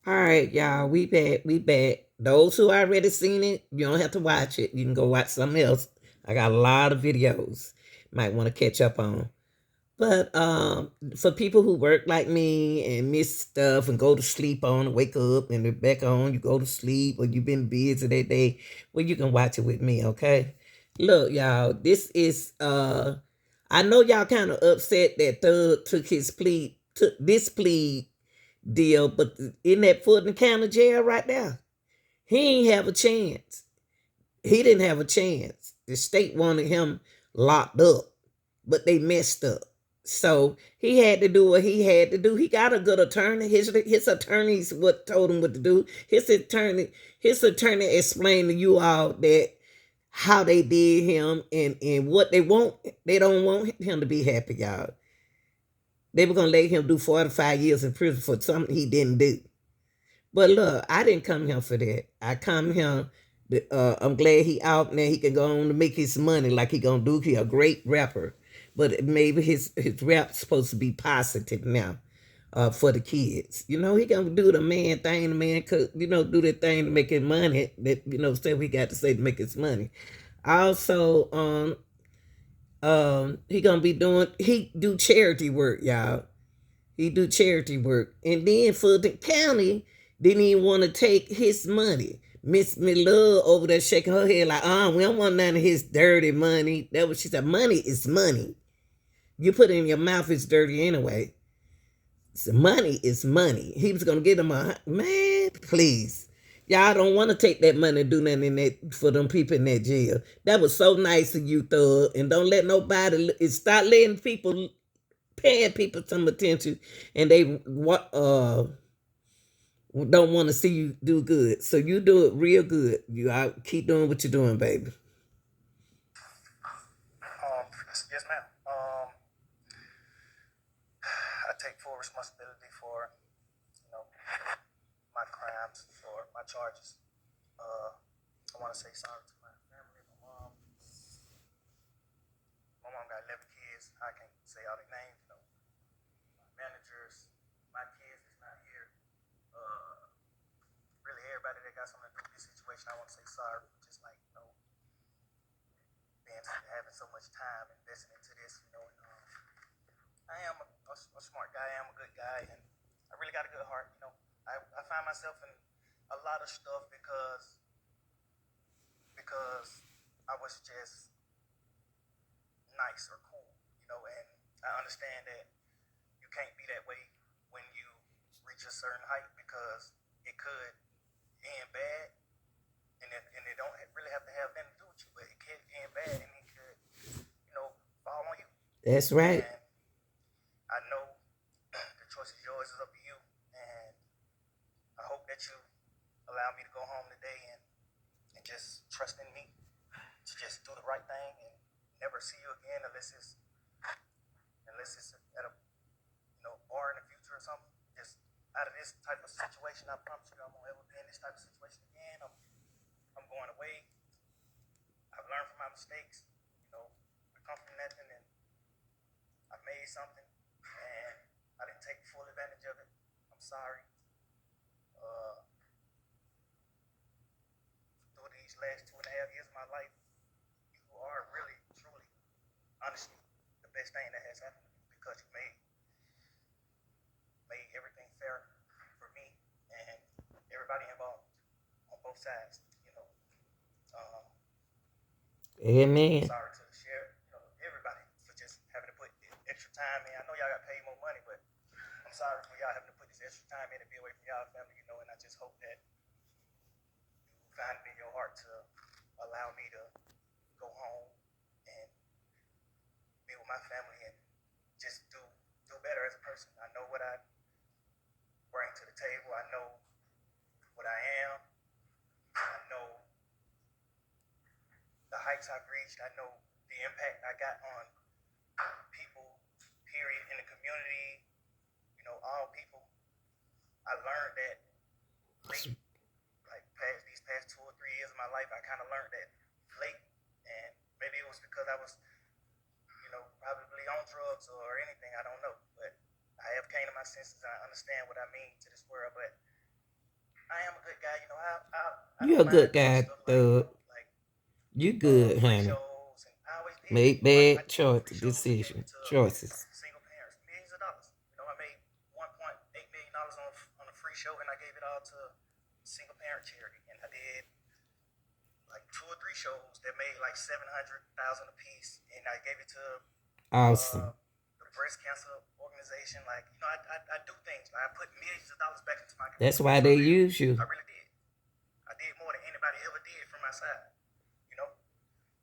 All right, y'all, we back. We back. Those who already seen it, you don't have to watch it. You can go watch something else. I got a lot of videos. Might want to catch up on. But for people who work like me and miss stuff and go to sleep on and wake up and then back on, you go to sleep or you've been busy that day, well, you can watch it with me, okay? Look, y'all, this is I know y'all kind of upset that Thug took this plea deal, but in that Fulton County jail right there, he ain't have a chance. He didn't have a chance. The state wanted him locked up, but they messed up. So he had to do what he had to do. He got a good attorney. His attorneys what told him what to do. His attorney explained to you all that how they did him and what they want. They don't want him to be happy, y'all. They were gonna let him do 45 years in prison for something he didn't do. But look, I didn't come here for that. I come here. I'm glad he out now. He can go on to make his money like he gonna do. He a great rapper, but maybe his rap's supposed to be positive now, for the kids. You know, he gonna do the man thing. The man could, do the thing to make his money. That say what he got to say to make his money. Also, he gonna be doing. He do charity work, y'all. He do charity work. And then Fulton County didn't even want to take his money. Miss Love over there shaking her head like, we don't want none of his dirty money. That was she said. Money is money. You put it in your mouth, it's dirty anyway. So money is money. He was gonna get him a man, please. Y'all don't want to take that money and do nothing in that for them people in that jail. That was so nice of you, Thug. And don't let nobody start letting people paying people some attention and they don't want to see you do good. So you do it real good. You keep doing what you're doing, baby. Yes, ma'am. I take full responsibility for, you know, my crimes or my charges. I want to say sorry to my family. My mom got 11 kids. I can't say all their names. My managers, my kids is not here. Really, everybody that got something to do with this situation, I want to say sorry. Just like being having so much time investing into this. I am a smart guy. I am a good guy, and I really got a good heart. I find myself in a lot of stuff because I was just nice or cool, and I understand that you can't be that way when you reach a certain height because it could end bad, and it don't really have to have nothing to do with you, but it could end bad and it could, fall on you. That's right. And I know the choice is yours, is up to you, and I hope that you allow me to go home today and just trust in me to just do the right thing and never see you again unless it's at a bar in the future or something. Just out of this type of situation, I promise you I won't ever be in this type of situation again. I'm going away. I've learned from my mistakes. I come from nothing and I made something and I didn't take full advantage of it. I'm sorry. Through these last 2.5 years of my life, you are really, truly, honestly, the best thing that has happened to me because you made everything fair for me and everybody involved on both sides. Amen. Sorry to the sheriff, everybody for just having to put extra time in. I know y'all got paid more money, but I'm sorry for y'all having to put this extra time in to be away from y'all family, and I just hope that you find it in your heart to allow me to go home and be with my family and just do better as a person. I know what I bring to the table. I know what I am. I know the heights I've reached. I know the impact I got on people, period, in the community, all people. I learned that late, like these past 2 or 3 years of my life, I kind of learned that late. And maybe it was because I was, probably on drugs or anything, I don't know. But I have came to my senses. I understand what I mean to this world. But guy. You know, I You don't a good mind doing guy, stuff Thug. like You good, free honey. shows, and I always did. Make You know, I bad did more choice free shows and gave decision it to choices. single parents, millions of dollars. You know, I made $1.8 million on a free show, and I gave it all to single parent charity. And I did like 2 or 3 shows that made like 700,000 a piece, and I gave it to Awesome. the breast cancer organization. Like, you know, I do things. Like, I put millions of dollars back into my That's community why for they real. use you. I really did. I did more than anybody ever did from my side. You know,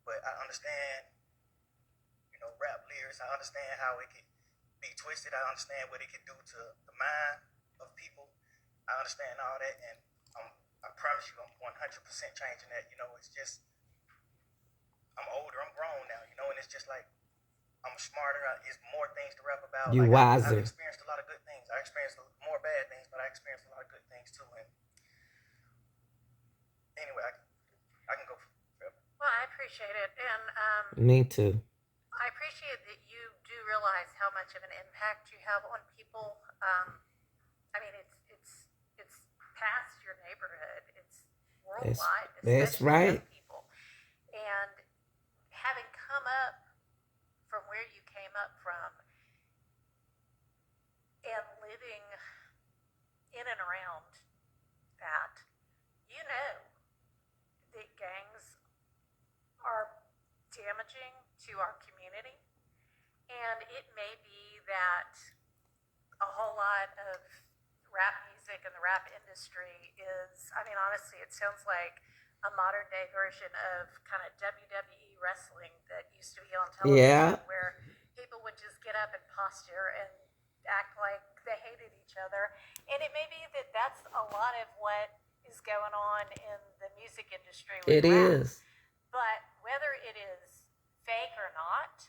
but I understand, you know, rap lyrics. I understand how it can be twisted. I understand what it can do to the mind of people. I understand all that, and I promise you, I'm 100% changing that. You know, it's just I'm older, I'm grown now. You know, and it's just like I'm smarter. It's more things to rap about. You Like I've wiser. experienced a lot of good things. I experienced more bad things, but I experienced a lot of good things too. And anyway, I can go forever. Well, I appreciate it, and Me too. I appreciate that you do realize how much of an impact you have on people. I mean, it's past your neighborhood; it's worldwide, That's especially young right. people. And having come up from where you came up from, and living in and around that, you know that gangs are damaging to our community. And it may be that a whole lot of rap music and the rap industry is, I mean, honestly, it sounds like a modern day version of kind of WWE wrestling that used to be on television, Yeah, where people would just get up and posture and act like they hated each other. And it may be that that's a lot of what is going on in the music industry with it rap. is. But whether it is fake or not,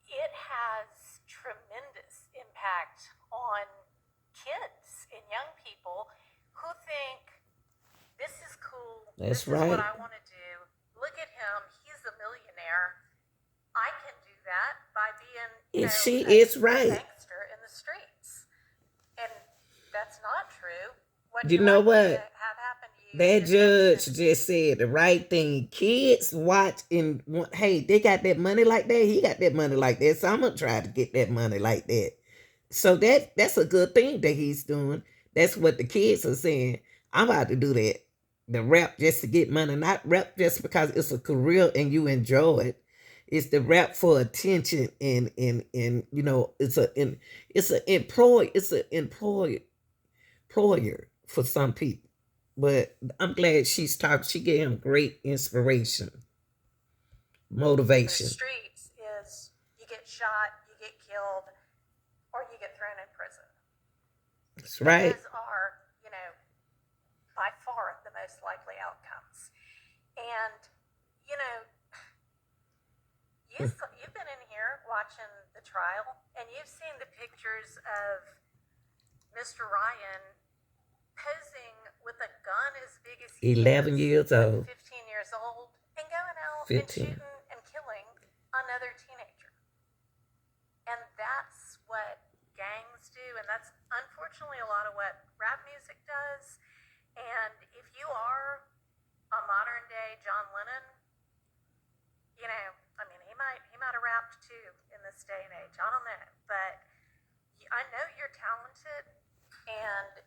it has tremendous impact on kids and young people who think this is cool. That's This is what right. I want to do. Look at him. He's a millionaire. I can do that by being, She a is right. gangster in the streets. And that's not true. What You you know like to what? have happen to you That is judge something. just said the right thing. Kids watch and want, hey, they got that money like that. He got that money like that. So I'm gonna try to get that money like that. So that's a good thing that he's doing. That's what the kids are saying. I'm about to do that. The rap just to get money, not rap just because it's a career and you enjoy it. It's the rap for attention and you know it's an employer for some people. But I'm glad she's talking. She gave him great inspiration, The motivation. streets is you get shot, you get killed, or you get thrown in prison. That's And right. those are, by far the most likely outcomes. And, you know, you've been in here watching the trial, and you've seen the pictures of Mr. Ryan posing with a gun as big as he 11 is years at old. 15 years old and going out and 15. shooting and killing another teenager. And that's what gangs do, and that's unfortunately a lot of what rap music does. And if you are a modern day John Lennon, I mean, he might have rapped too in this day and age. I don't know, but I know you're talented, and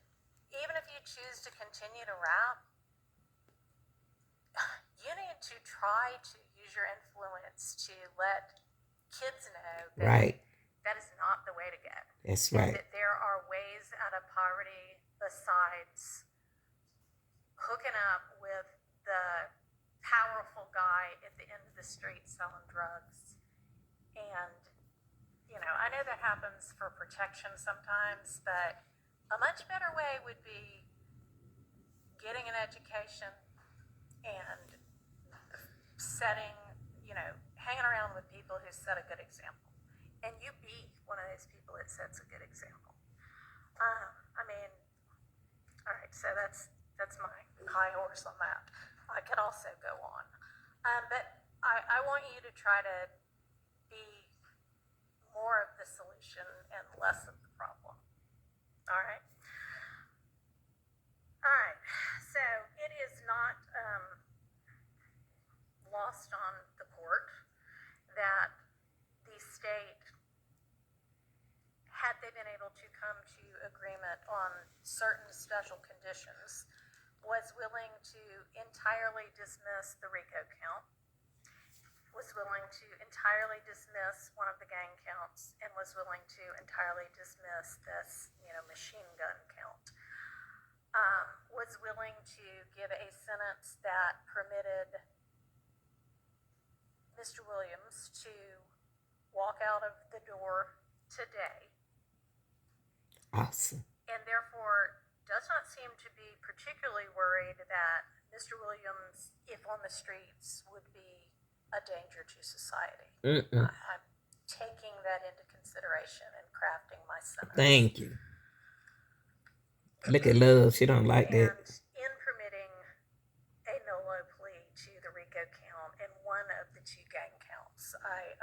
even if you choose to continue to rap, you need to try to use your influence to let kids know that Right. that is not the way to go. That's And right. that there are ways out of poverty besides hooking up with the powerful guy at the end of the street selling drugs. And, I know that happens for protection sometimes, but a much better way would be getting an education and setting, hanging around with people who set a good example. And you be one of those people that sets a good example. I mean, all right, so that's my high horse on that. I could also go on. But I want you to try to be more of the solution and less of the problem. All right? agreement on certain special conditions, was willing to entirely dismiss the RICO count, was willing to entirely dismiss one of the gang counts, and was willing to entirely dismiss this, machine gun count. Was willing to give a sentence that permitted Mr. Williams to walk out of the door today, Awesome. and therefore does not seem to be particularly worried that Mr. Williams, if on the streets, would be a danger to society. I'm taking that into consideration and crafting my sentence. Thank you. Look at Love. She don't like that. And in permitting a NOLO plea to the RICO count and one of the two gang counts, I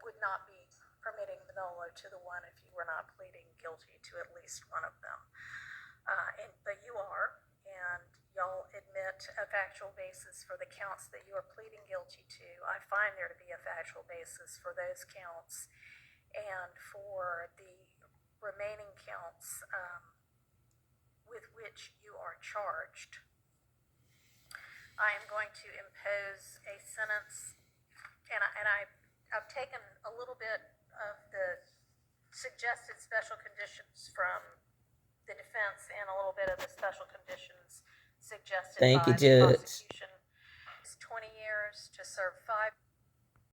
would not be permitting the NOLO to the one if you were not pleading guilty to at least one of them. But you are, and y'all admit a factual basis for the counts that you are pleading guilty to. I find there to be a factual basis for those counts, and for the remaining counts with which you are charged. I am going to impose a sentence, and I've taken a little bit of the suggested special conditions from the defense and a little bit of the special conditions suggested Thank by you, Judge. the prosecution. It's 20 years to serve 5